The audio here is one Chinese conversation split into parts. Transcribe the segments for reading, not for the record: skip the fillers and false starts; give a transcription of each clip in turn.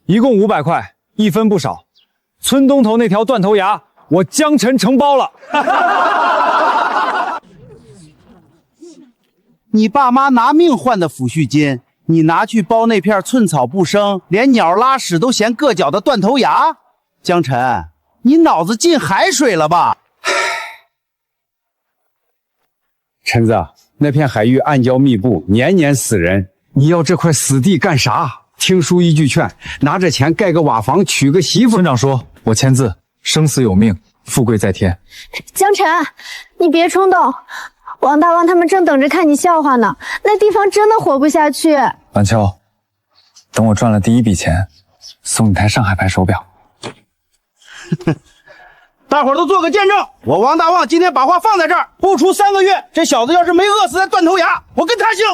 一共500块，一分不少。村东头那条断头崖，我江晨承包了。你爸妈拿命换的抚恤金，你拿去包那片寸草不生、连鸟拉屎都嫌硌脚的断头崖？江晨，你脑子进海水了吧？陈子，那片海域暗礁密布，年年死人，你要这块死地干啥？听叔一句劝，拿着钱盖个瓦房，娶个媳妇。村长说：“我签字，生死有命，富贵在天。”江晨，你别冲动，王大旺他们正等着看你笑话呢，那地方真的活不下去。晚秋，等我赚了第一笔钱，送你台上海牌手表。大伙儿都做个见证，我王大旺今天把话放在这儿，不出3个月，这小子要是没饿死在断头崖，我跟他姓。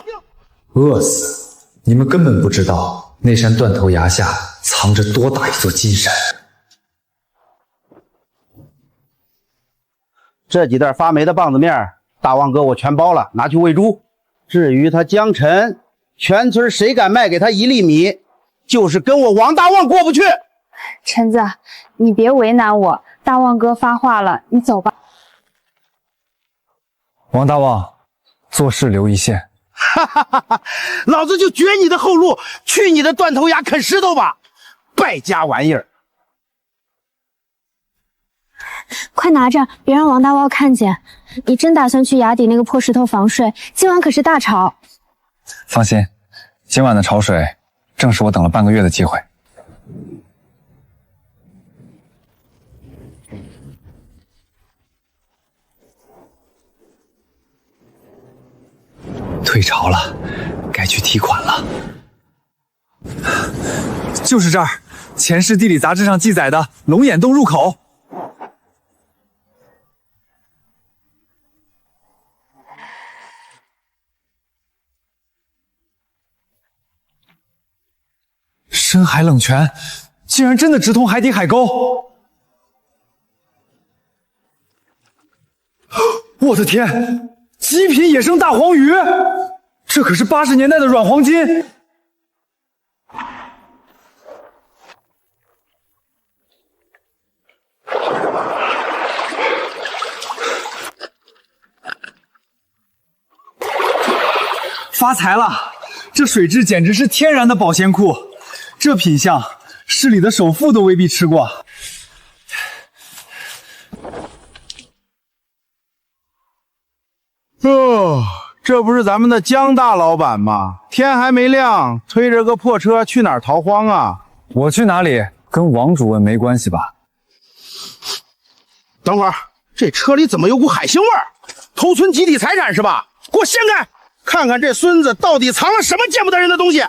饿死？你们根本不知道那山断头崖下藏着多大一座金山。这几袋发霉的棒子面，大旺哥我全包了，拿去喂猪。至于他江晨，全村谁敢卖给他1粒米，就是跟我王大旺过不去。陈子，你别为难我，大旺哥发话了，你走吧。王大旺，做事留一线。哈哈哈哈！老子就绝你的后路，去你的断头崖啃石头吧，败家玩意儿！快拿着，别让王大旺看见。你真打算去崖底那个破石头房睡？今晚可是大潮。放心，今晚的潮水正是我等了半个月的机会。退潮了，该去提款了。就是这儿，前世地理杂志上记载的龙眼洞入口。深海冷泉，竟然真的直通海底海沟！我的天！极品野生大黄鱼，这可是80年代的软黄金。发财了！这水质简直是天然的保鲜库，这品相，市里的首富都未必吃过。哦，这不是咱们的江大老板吗？天还没亮，推着个破车去哪儿逃荒啊？我去哪里跟王主任没关系吧？等会儿，这车里怎么有股海腥味儿？偷村集体财产是吧？给我掀开，看看这孙子到底藏了什么见不得人的东西！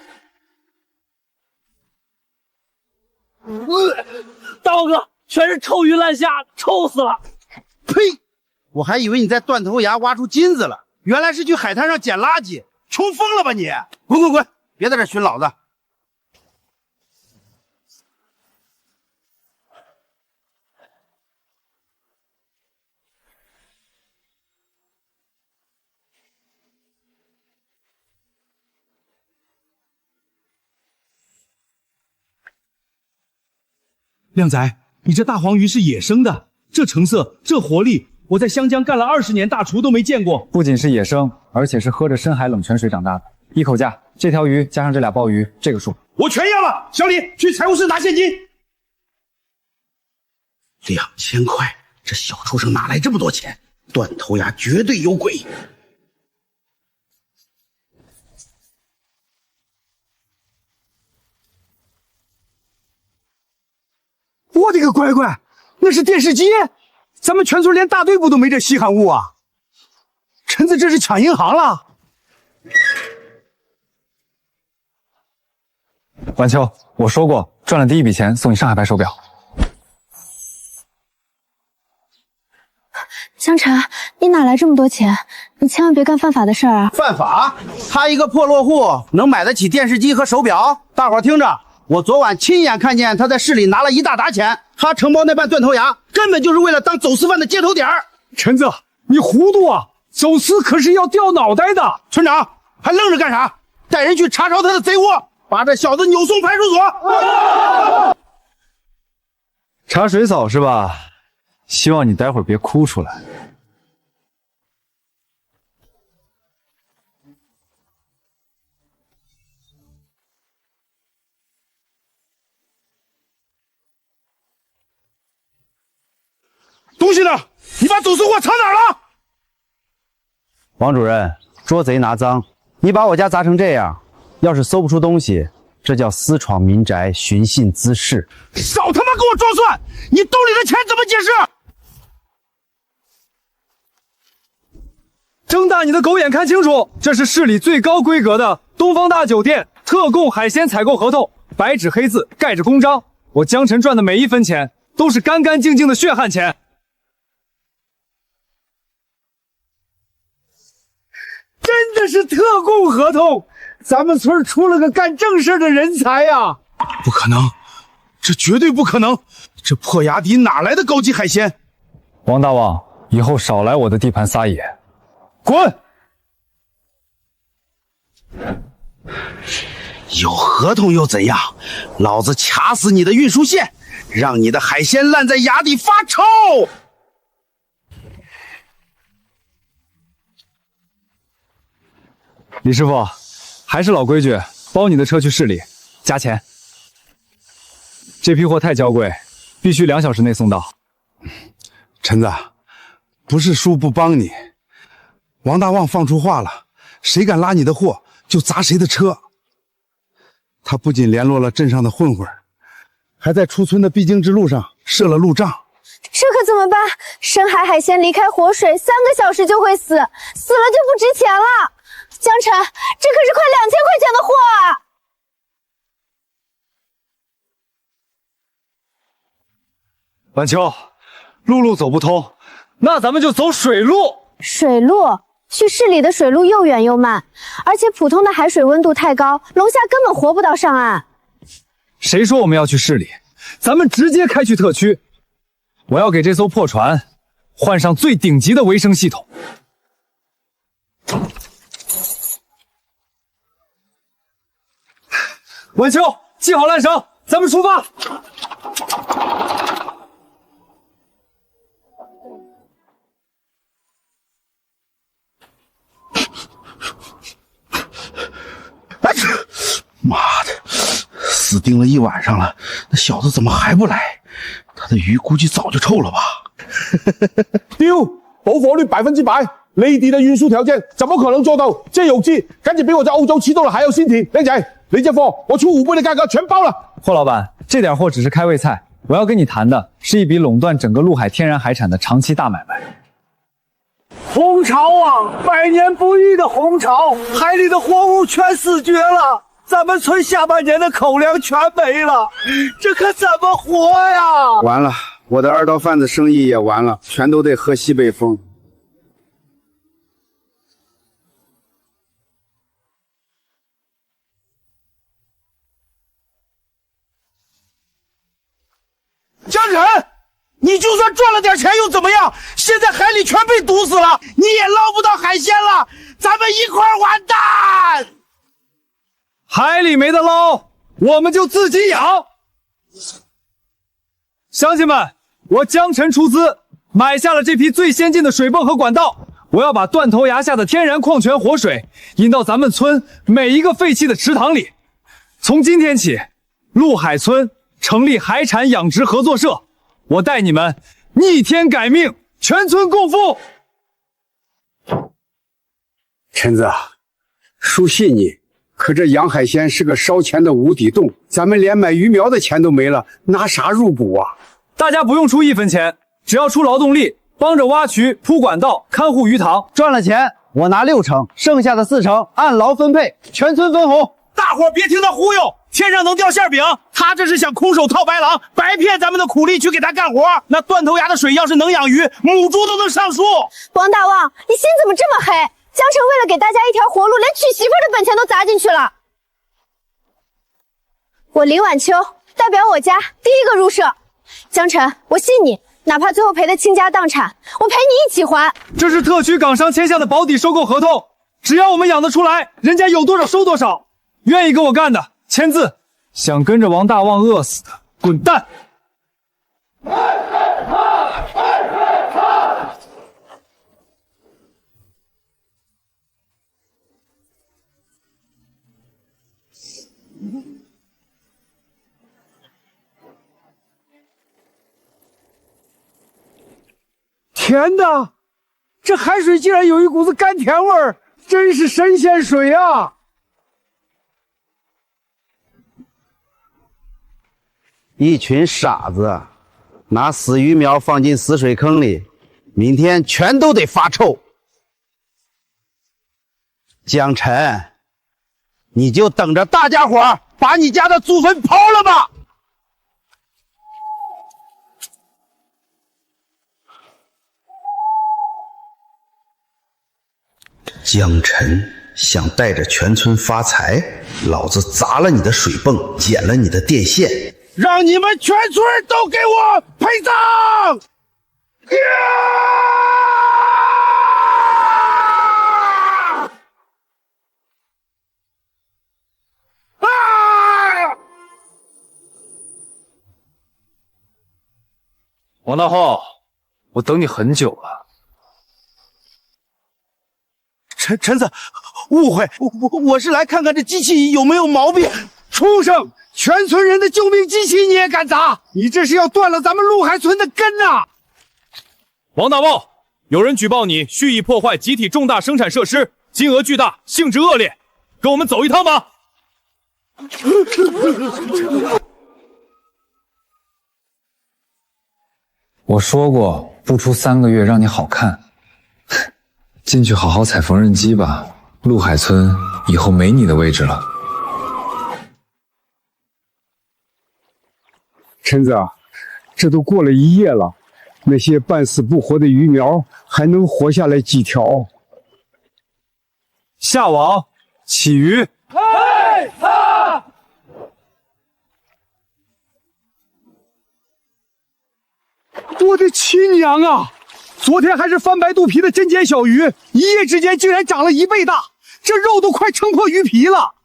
大王哥，全是臭鱼烂虾，臭死了！呸！我还以为你在断头崖挖出金子了，原来是去海滩上捡垃圾，穷疯了吧你！滚滚滚，别在这熏老子！靓仔，你这大黄鱼是野生的，这成色，这活力，我在湘江干了20年大厨都没见过。不仅是野生，而且是喝着深海冷泉水长大的。一口价，这条鱼加上这俩鲍鱼，这个数我全要了。小李，去财务室拿现金。2000块，这小畜生哪来这么多钱？断头崖绝对有鬼！我的个乖乖，那是电视机！咱们全村连大队部都没这稀罕物啊！陈子这是抢银行了！晚秋，我说过，赚了第一笔钱送你上海牌手表。江晨，你哪来这么多钱？你千万别干犯法的事儿啊！犯法？他一个破落户能买得起电视机和手表？大伙儿听着，我昨晚亲眼看见他在市里拿了一大沓钱，他承包那半断头崖，根本就是为了当走私犯的接头点儿。陈子，你糊涂啊！走私可是要掉脑袋的！村长还愣着干啥？带人去查抄他的贼窝！把这小子扭送派出所。查水草是吧？希望你待会儿别哭出来。东西呢？你把走私货藏哪儿了？王主任，捉贼拿赃，你把我家砸成这样，要是搜不出东西，这叫私闯民宅，寻衅滋事。少他妈给我装蒜！你兜里的钱怎么解释？睁大你的狗眼看清楚，这是市里最高规格的东方大酒店特供海鲜采购合同，白纸黑字盖着公章。我江晨赚的每一分钱都是干干净净的血汗钱。真的是特供合同，咱们村出了个干正事的人才呀！不可能，这绝对不可能！这破崖底哪来的高级海鲜？王大旺，以后少来我的地盘撒野，滚！有合同又怎样？老子卡死你的运输线，让你的海鲜烂在崖底发臭！李师傅，还是老规矩，包你的车去市里，加钱。这批货太娇贵，必须2小时内送到。陈子，不是叔不帮你，王大旺放出话了，谁敢拉你的货，就砸谁的车。他不仅联络了镇上的混混，还在出村的必经之路上设了路障。这可怎么办？深海海鲜离开活水3个小时就会死，死了就不值钱了。江晨，这可是快2000块钱的货啊！晚秋，陆走不通，那咱们就走水路。水路？去市里的水路又远又慢，而且普通的海水温度太高，龙虾根本活不到上岸。谁说我们要去市里？咱们直接开去特区。我要给这艘破船换上最顶级的维生系统。晚秋，系好缆绳，咱们出发。妈的，死盯了一晚上了，那小子怎么还不来？他的鱼估计早就臭了吧？丢，保火率100%，呢啲的运输条件怎么可能做到？这有机简直比我在欧洲吃到了还要鲜甜。靓仔，你这货我出5倍的价格全包了。霍老板，这点货只是开胃菜，我要跟你谈的是一笔垄断整个陆海天然海产的长期大买卖。红潮啊，100年不遇的红潮，海里的活物全死绝了，咱们村下半年的口粮全没了，这可怎么活呀？完了，我的2道贩子生意也完了，全都得喝西北风。江晨，你就算赚了点钱又怎么样？现在海里全被堵死了，你也捞不到海鲜了，咱们一块完蛋！海里没得捞，我们就自己养。乡亲们，我江晨出资买下了这批最先进的水泵和管道，我要把断头崖下的天然矿泉活水引到咱们村每一个废弃的池塘里。从今天起，陆海村成立海产养殖合作社，我带你们逆天改命，全村共富。陈子，叔信你，可这养海鲜是个烧钱的无底洞，咱们连买鱼苗的钱都没了，拿啥入股啊？大家不用出1分钱，只要出劳动力，帮着挖渠、铺管道、看护鱼塘，赚了钱我拿60%，剩下的40%按劳分配，全村分红。大伙别听他忽悠，天上能掉馅饼，他这是想空手套白狼，白骗咱们的苦力去给他干活。那断头崖的水要是能养鱼，母猪都能上树。王大旺，你心怎么这么黑？江晨为了给大家一条活路，连娶媳妇的本钱都砸进去了。我林晚秋代表我家第一个入社，江晨，我信你，哪怕最后赔得倾家荡产，我陪你一起还。这是特区港商签下的保底收购合同，只要我们养得出来，人家有多少收多少。愿意跟我干的，签字。想跟着王大旺饿死的，滚蛋！天哪，这海水竟然有一股子甘甜味儿，真是神仙水啊！一群傻子，拿死鱼苗放进死水坑里，明天全都得发臭。江晨，你就等着大家伙把你家的祖坟刨了吧！江晨想带着全村发财，老子砸了你的水泵，剪了你的电线，让你们全村都给我陪葬！王大浩，我等你很久了。陈子，误会，我是来看看这机器有没有毛病。畜生！全村人的救命机器你也敢砸？你这是要断了咱们陆海村的根呐！王大茂，有人举报你蓄意破坏集体重大生产设施，金额巨大，性质恶劣，跟我们走一趟吧。我说过，不出3个月让你好看。进去好好踩缝纫机吧，陆海村以后没你的位置了。陈子，这都过了1夜了，那些半死不活的鱼苗还能活下来几条？下网起鱼。我的亲娘啊！昨天还是翻白肚皮的针尖小鱼，一夜之间竟然长了1倍大，这肉都快撑破鱼皮了。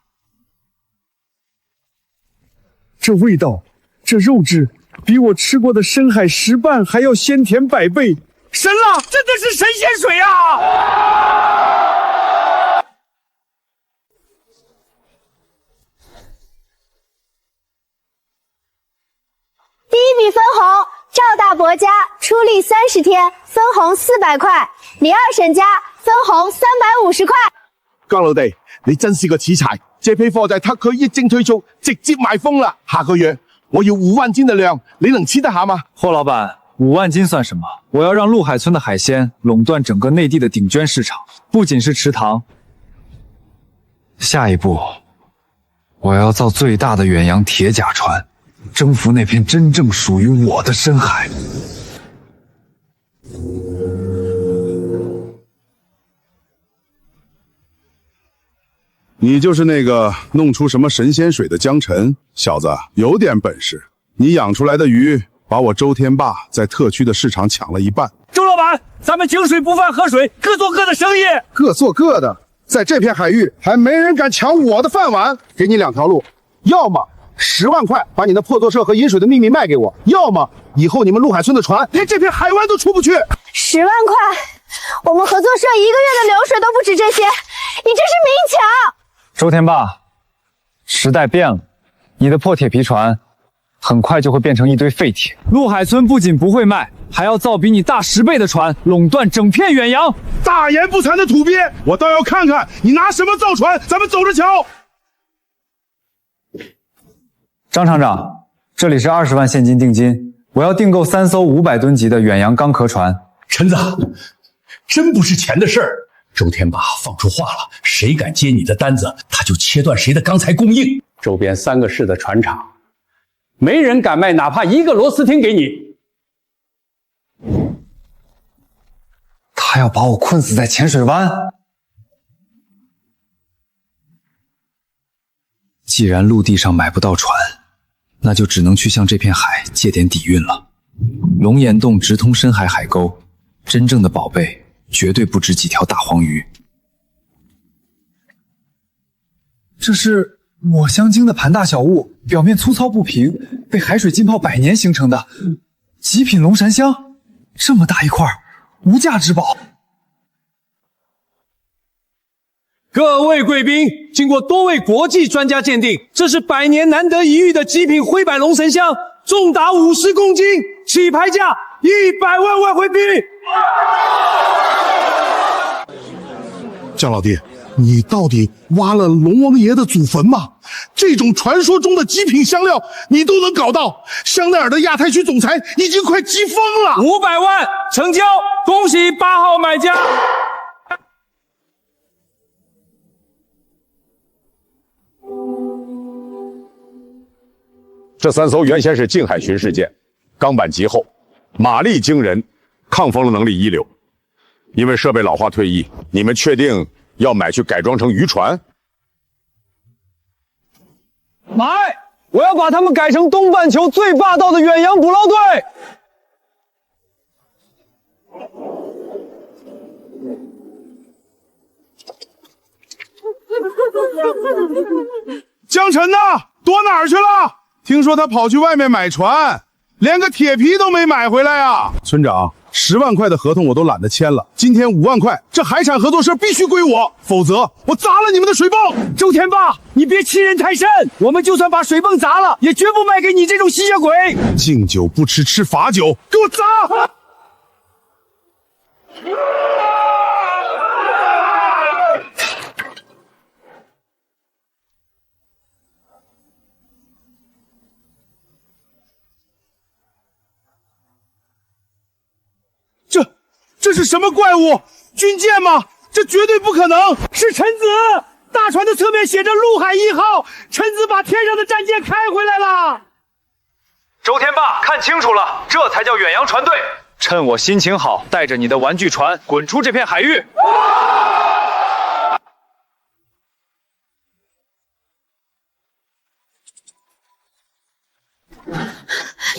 这味道，这肉质，比我吃过的深海石斑还要鲜甜100倍。神了，真的是神仙水啊！第一笔分红，赵大伯家出力30天，分红400块；李二婶家分红350块。江老弟，你真是個奇才！這批貨在特區一經推出，直接賣瘋了。下個月我要5萬斤的量，你能吃得下嗎？霍老板，5萬斤算什麼？我要讓陸海村的海鮮壟斷整個內地的頂尖市場，不僅是池塘。下一步，我要造最大的遠洋鐵甲船，征服那片真正屬於我的深海。你就是那个弄出什么神仙水的江晨，小子有点本事。你养出来的鱼，把我周天霸在特区的市场抢了1半。周老板，咱们井水不犯河水，各做各的生意。各做各的，在这片海域还没人敢抢我的饭碗。给你2条路，要么10万块把你的破作社和饮水的秘密卖给我，要么以后你们陆海村的船连这片海湾都出不去。10万块，我们合作社1个月的流水都不止这些，你这是明抢！周天霸，时代变了，你的破铁皮船很快就会变成一堆废铁。陆海村不仅不会卖，还要造比你大10倍的船，垄断整片远洋。大言不惭的土鳖，我倒要看看你拿什么造船，咱们走着瞧。张厂长，这里是20万现金定金，我要订购3艘500吨级的远洋钢壳船。陈子，真不是钱的事儿。周天霸放出话了，谁敢接你的单子，他就切断谁的钢材供应。周边3个市的船厂，没人敢卖哪怕1个螺丝钉给你。他要把我困死在浅水湾。既然陆地上买不到船，那就只能去向这片海借点底蕴了。龙岩洞直通深海海沟，真正的宝贝绝对不止几条大黄鱼。这是抹香鲸的盘大小物，表面粗糙不平，被海水浸泡100年形成的极品龙涎香，这么大一块，无价之宝。各位贵宾，经过多位国际专家鉴定，这是100年难得一遇的极品灰白龙涎香，重达50公斤，起拍价100万外汇币。姜老弟，你到底挖了龙王爷的祖坟吗？这种传说中的极品香料你都能搞到，香奈儿的亚太区总裁已经快急疯了。500万成交，恭喜8号买家。这3艘原先是近海巡视舰，钢板极厚，马力惊人，抗风能力一流。因为设备老化退役，你们确定要买去改装成渔船？买！我要把他们改成东半球最霸道的远洋捕捞队。江晨呢？躲哪儿去了？听说他跑去外面买船，连个铁皮都没买回来啊！村长，10万块的合同我都懒得签了，今天5万块，这海产合作社必须归我，否则我砸了你们的水泵！周天霸，你别欺人太甚，我们就算把水泵砸了，也绝不卖给你这种吸血鬼！敬酒不吃吃罚酒，给我砸！这是什么怪物？军舰吗？这绝对不可能！是臣子！大船的侧面写着陆海1号，臣子把天上的战舰开回来了。周天霸，看清楚了，这才叫远洋船队。趁我心情好，带着你的玩具船滚出这片海域。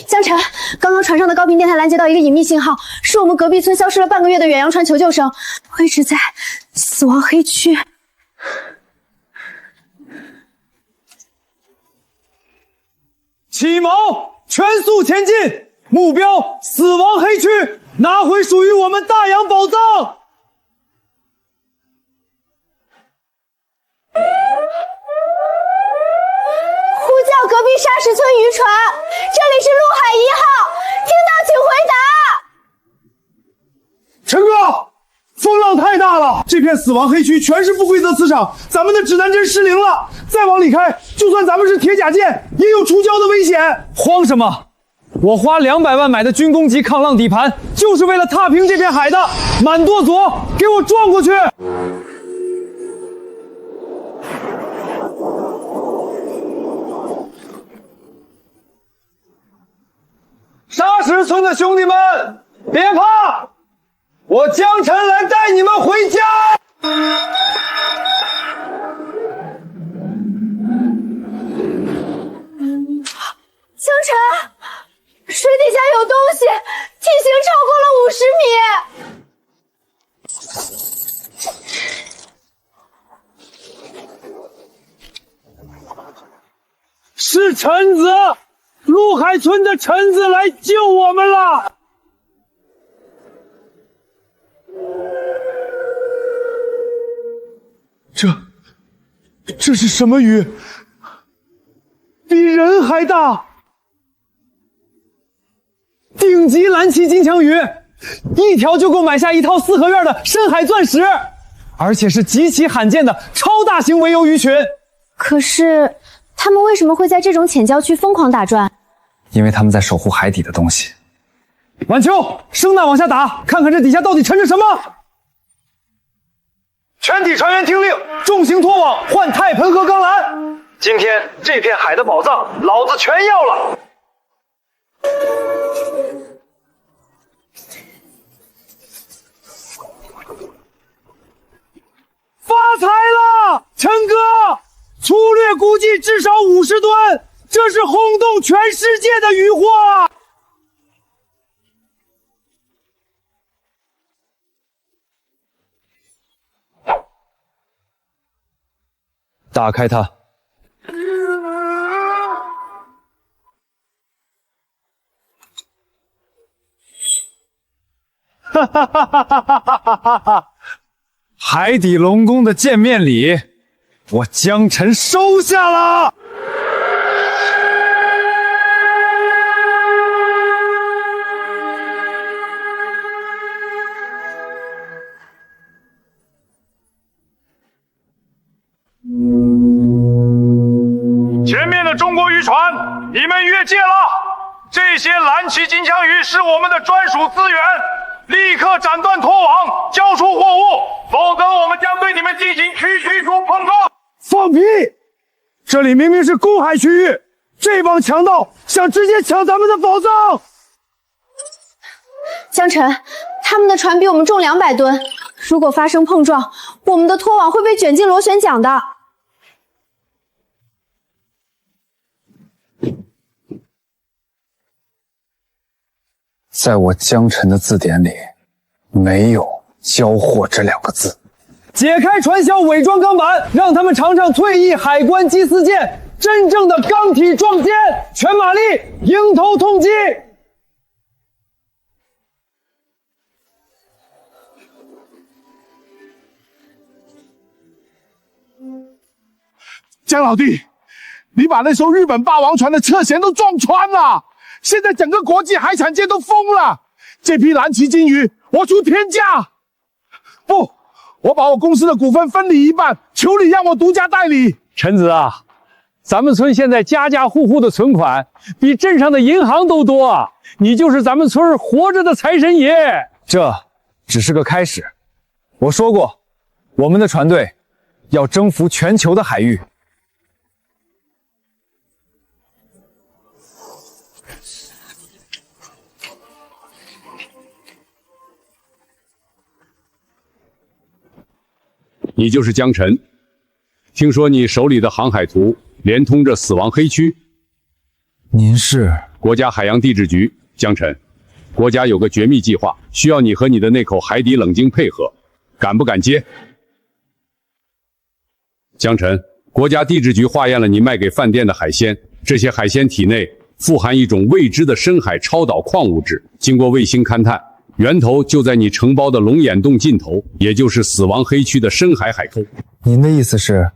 江晨，刚刚船上的高频电台拦截到一个隐秘信号，是我们隔壁村消失了半个月的远洋船求救声，位置在死亡黑区。启锚，全速前进，目标死亡黑区，拿回属于我们大洋宝藏。呼叫隔壁沙石村渔船，这里是陆海1号，听到请回答。陈哥，风浪太大了，这片死亡黑区全是不规则磁场，咱们的指南针失灵了。再往里开，就算咱们是铁甲舰，也有触礁的危险。慌什么？我花200万买的军工级抗浪底盘，就是为了踏平这片海的。满舵左，给我撞过去！沙石村的兄弟们，别怕，我江晨来带你们回家。江晨，水底下有东西，体型超过了50米。是臣子，陆海村的臣子来救我们了。这是什么鱼？比人还大，顶级蓝鳍金枪鱼，一条就够买下一套4合院的深海钻石，而且是极其罕见的超大型围游鱼群。可是，他们为什么会在这种浅礁区疯狂打转？因为他们在守护海底的东西。晚秋，声呐往下打，看看这底下到底沉着什么。全体船员听令，重型拖网换钛盆和钢缆。今天这片海的宝藏，老子全要了。发财了，陈哥！粗略估计至少50吨，这是轰动全世界的渔获啊！打开它。哈哈哈哈哈！海底龙宫的见面礼，我江辰收下了。前面的中国渔船，你们越界了！这些蓝鳍金枪鱼是我们的专属资源，立刻斩断拖网，交出货物，否则我们将对你们进行区处碰撞。放屁！这里明明是公海区域，这帮强盗想直接抢咱们的宝藏。江辰，他们的船比我们重200吨，如果发生碰撞，我们的拖网会被卷进螺旋桨的。在我江辰的字典里，没有“交货”这2个字。解开传销伪装钢板，让他们尝尝退役海关缉私舰真正的钢体撞肩，全马力，迎头痛击！江老弟，你把那艘日本霸王船的侧舷都撞穿了，现在整个国际海产界都疯了。这批蓝鳍金鱼，我出天价！不，我把我公司的股份分你一半，求你让我独家代理。陈子啊，咱们村现在家家户户的存款比镇上的银行都多啊！你就是咱们村活着的财神爷。这只是个开始。我说过，我们的船队要征服全球的海域。你就是江辰，听说你手里的航海图连通着死亡黑区。您是国家海洋地质局，江辰。国家有个绝密计划，需要你和你的那口海底冷晶配合，敢不敢接？江辰，国家地质局化验了你卖给饭店的海鲜，这些海鲜体内富含一种未知的深海超导矿物质，经过卫星勘探，源头就在你承包的龙眼洞尽头，也就是死亡黑区的深海海沟。您的意思是，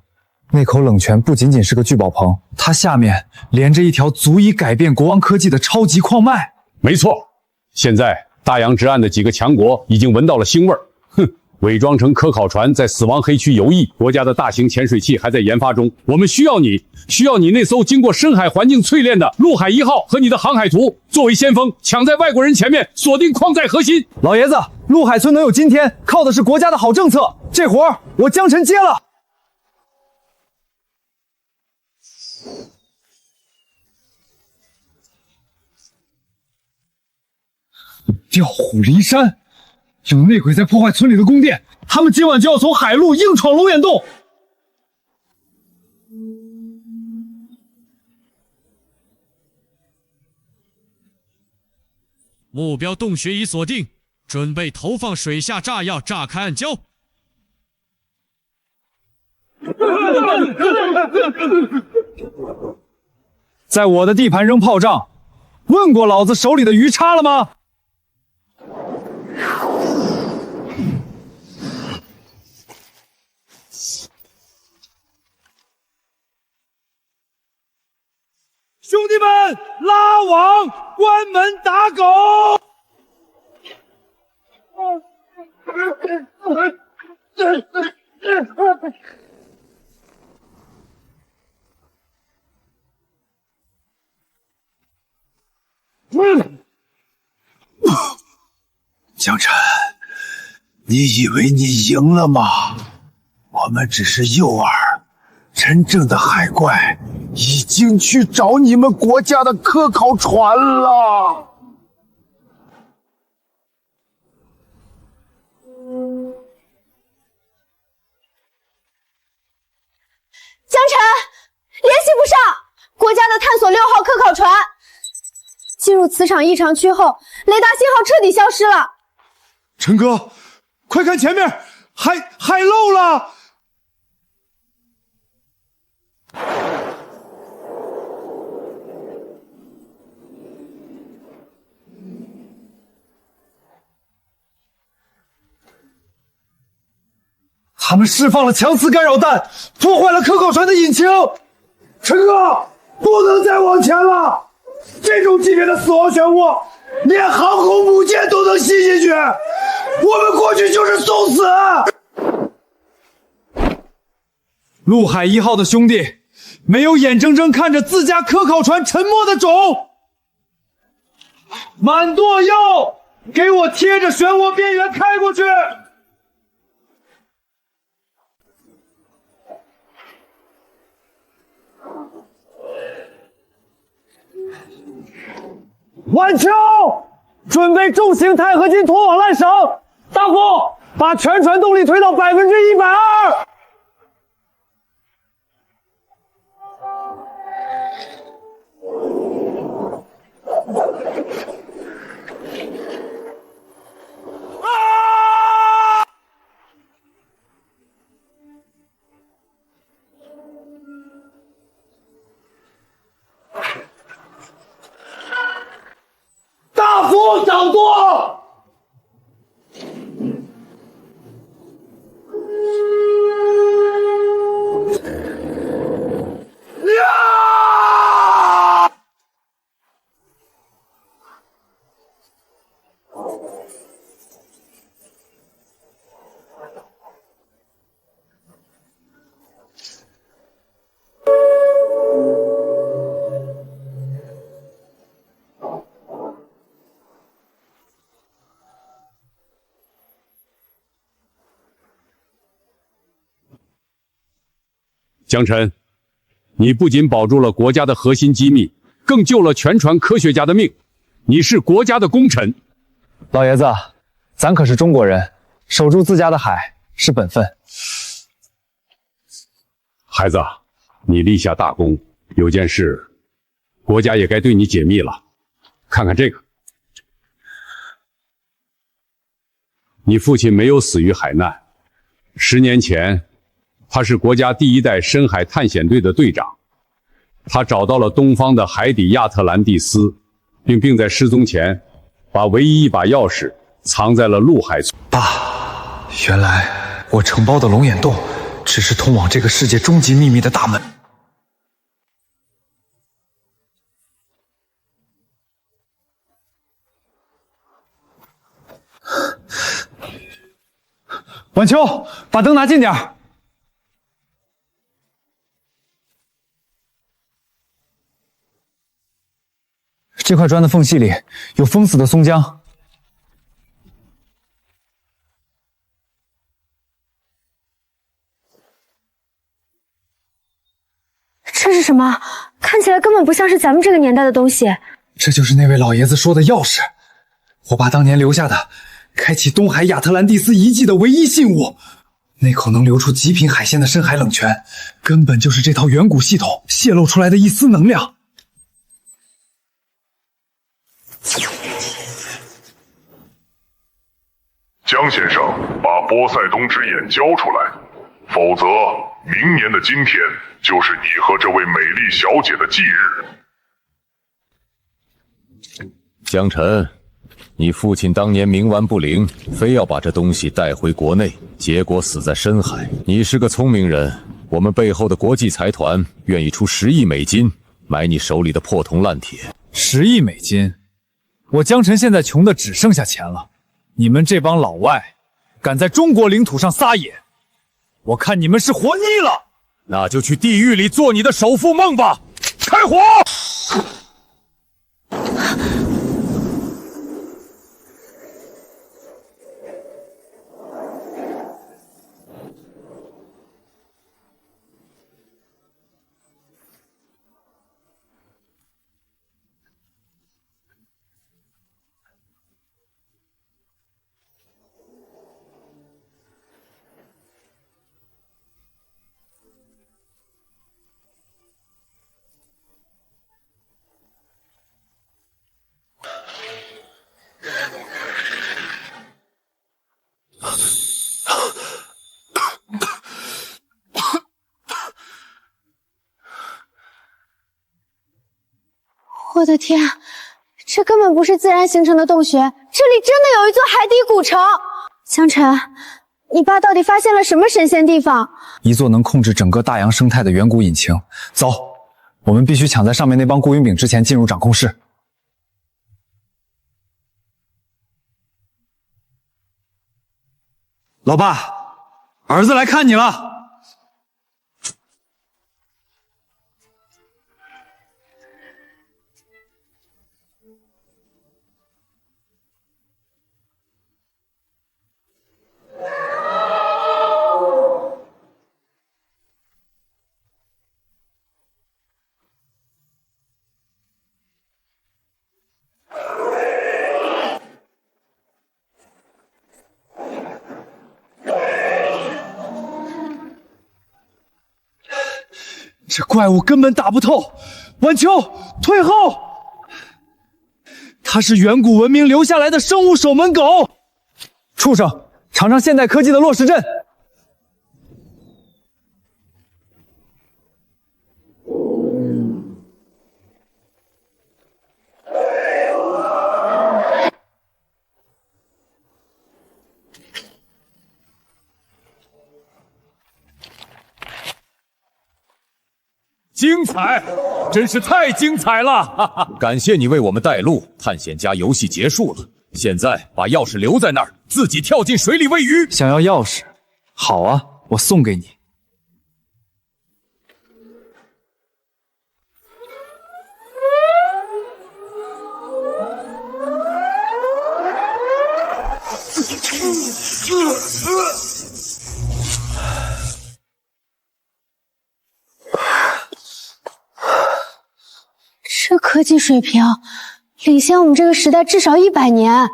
那口冷泉不仅仅是个聚宝盆，它下面连着一条足以改变国王科技的超级矿脉。没错，现在大洋之岸的几个强国已经闻到了腥味儿，哼，伪装成科考船在死亡黑区游弋，国家的大型潜水器还在研发中。我们需要你那艘经过深海环境淬炼的陆海1号和你的航海图，作为先锋，抢在外国人前面，锁定矿载核心。老爷子，陆海村能有今天，靠的是国家的好政策，这活儿我江辰接了。调虎离山，有内鬼在破坏村里的宫殿，他们今晚就要从海路硬闯龙眼洞。目标洞穴已锁定，准备投放水下炸药炸开暗礁。在我的地盘扔炮仗，问过老子手里的鱼叉了吗？兄弟们，拉网，关门打狗！江辰，你以为你赢了吗？我们只是诱饵，真正的海怪已经去找你们国家的科考船了。江辰，联系不上，国家的探索6号科考船进入磁场异常区后，雷达信号彻底消失了。陈哥，快看前面，海漏了！他们释放了强磁干扰弹，破坏了科考船的引擎。陈哥，不能再往前了！这种级别的死亡漩涡，连航空母舰都能吸进去，我们过去就是送死！陆海1号的兄弟，没有眼睁睁看着自家科考船沉没的种。满舵右，给我贴着漩涡边缘开过去。晚秋，准备重型钛合金拖网缆绳。大副，把全船动力推到120%。大副掌舵！江晨，你不仅保住了国家的核心机密，更救了全船科学家的命，你是国家的功臣。老爷子，咱可是中国人，守住自家的海是本分。孩子，你立下大功，有件事，国家也该对你解密了。看看这个，你父亲没有死于海难，10年前。他是国家第1代深海探险队的队长，他找到了东方的海底亚特兰蒂斯，并在失踪前，把唯一一把钥匙藏在了陆海。爸，原来我承包的龙眼洞只是通往这个世界终极秘密的大门。晚秋，把灯拿近点儿。这块砖的缝隙里有封死的松浆，这是什么？看起来根本不像是咱们这个年代的东西。这就是那位老爷子说的钥匙，我爸当年留下的，开启东海亚特兰蒂斯遗迹的唯一信物。那口能流出极品海鲜的深海冷泉，根本就是这套远古系统泄露出来的一丝能量。江先生，把波塞冬之眼交出来，否则明年的今天就是你和这位美丽小姐的忌日。江晨，你父亲当年冥顽不灵，非要把这东西带回国内，结果死在深海。你是个聪明人，我们背后的国际财团愿意出10亿美金买你手里的破铜烂铁。10亿美金？我江晨现在穷的只剩下钱了，你们这帮老外敢在中国领土上撒野，我看你们是活腻了。那就去地狱里做你的首富梦吧！开火！我的天，这根本不是自然形成的洞穴，这里真的有一座海底古城。江晨，你爸到底发现了什么神仙地方？一座能控制整个大洋生态的远古引擎。走，我们必须抢在上面那帮雇佣兵之前进入掌控室。老爸，儿子来看你了。这怪物根本打不透，晚秋，退后！它是远古文明留下来的生物守门狗。畜生，尝尝现代科技的落石阵。精彩，真是太精彩了！哈哈，感谢你为我们带路，探险家游戏结束了。现在把钥匙留在那儿，自己跳进水里喂鱼。想要钥匙？好啊，我送给你。这科技水平领先我们这个时代至少100年。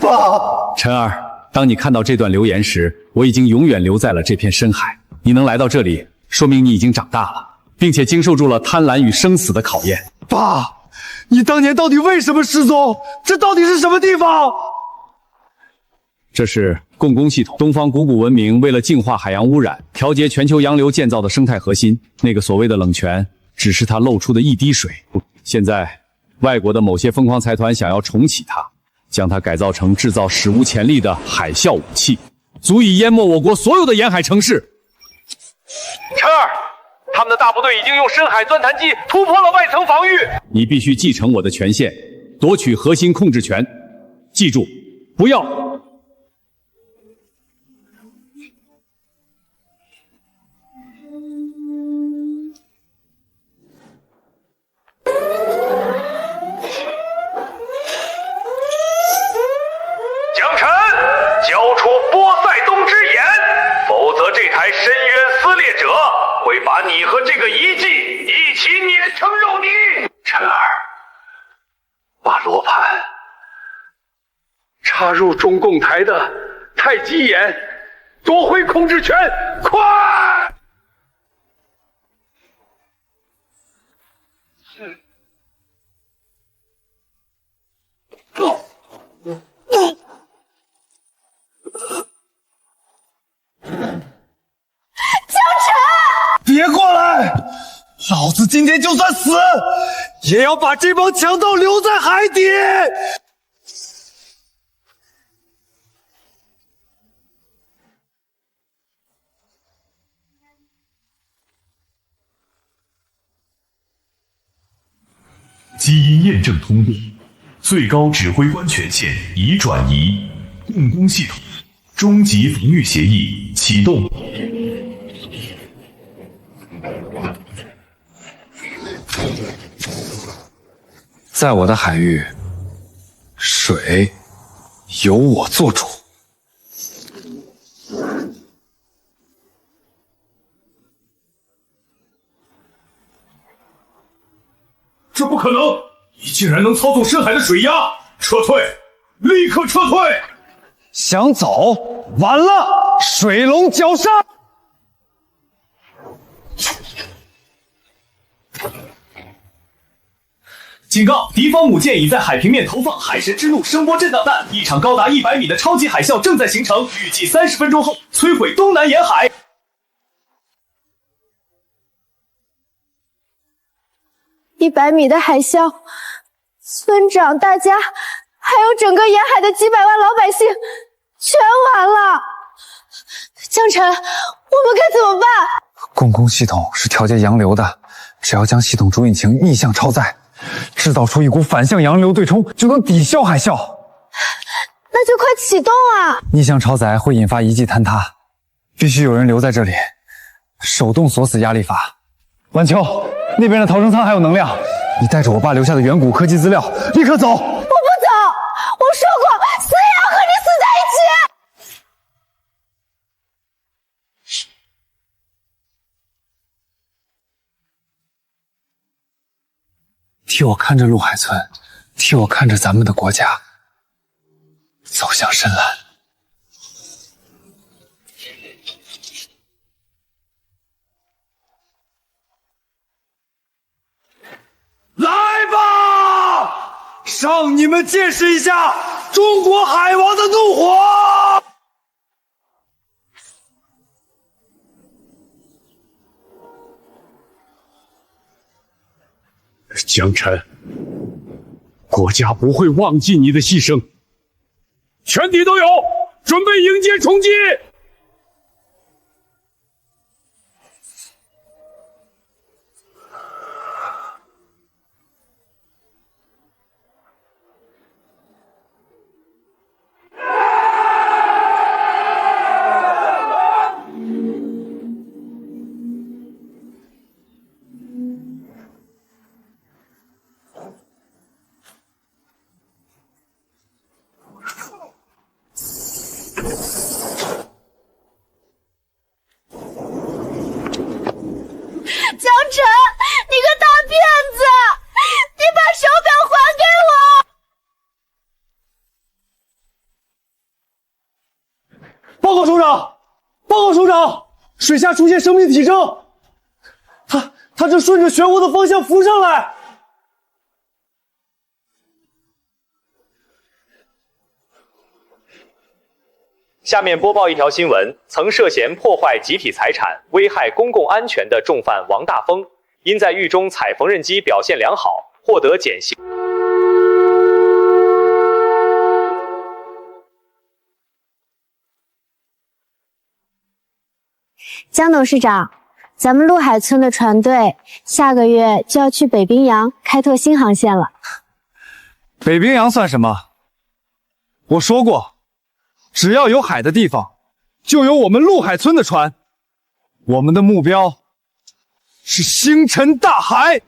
爸，晨儿，当你看到这段留言时，我已经永远留在了这片深海。你能来到这里，说明你已经长大了，并且经受住了贪婪与生死的考验。爸，你当年到底为什么失踪？这到底是什么地方？这是共工系统，东方古古文明为了净化海洋污染、调节全球洋流建造的生态核心。那个所谓的冷泉，只是它漏出的一滴水。现在，外国的某些疯狂财团想要重启它，将它改造成制造史无前例的海啸武器，足以淹没我国所有的沿海城市。晨儿，他们的大部队已经用深海钻探机突破了外层防御。你必须继承我的权限，夺取核心控制权。记住，不要。江辰，交出波塞冬之眼，否则这台深渊撕裂者会把你和这个遗迹一起碾成肉泥。晨儿，把罗盘插入中共台的太极眼，夺回控制权，快！别过来！老子今天就算死，也要把这帮强盗留在海底！基因验证通过，最高指挥官权限已转移，共工系统终极防御协议启动。在我的海域，水由我做主。这不可能！你竟然能操纵深海的水压！撤退！立刻撤退！想走？晚了！水龙绞杀！警告！敌方母舰已在海平面投放海神之怒声波震荡弹，一场高达100米的超级海啸正在形成，预计30分钟后摧毁东南沿海。100米的海啸，村长，大家还有整个沿海的几百万老百姓，全完了。江晨，我们该怎么办？共工系统是调节洋流的，只要将系统主引擎逆向超载，制造出一股反向洋流对冲，就能抵消海啸。那就快启动啊！逆向超载会引发遗迹坍塌，必须有人留在这里，手动锁死压力阀。晚秋，那边的逃生舱还有能量，你带着我爸留下的远古科技资料，立刻走。我不走，我说过，死也要和你死在一起。替我看着陆海村，替我看着咱们的国家走向深蓝。来吧，让你们见识一下中国海王的怒火！江晨，国家不会忘记你的牺牲。全体都有，准备迎接冲击！江晨，你个大骗子！你把手表还给我！报告首长，报告首长，水下出现生命体征，它正顺着漩涡的方向浮上来。下面播报一条新闻：曾涉嫌破坏集体财产、危害公共安全的重犯王大峰，因在狱中踩缝纫机表现良好，获得减刑。江董事长，咱们陆海村的船队下个月就要去北冰洋开拓新航线了。北冰洋算什么？我说过，只要有海的地方，就有我们陆海村的船。我们的目标是星辰大海。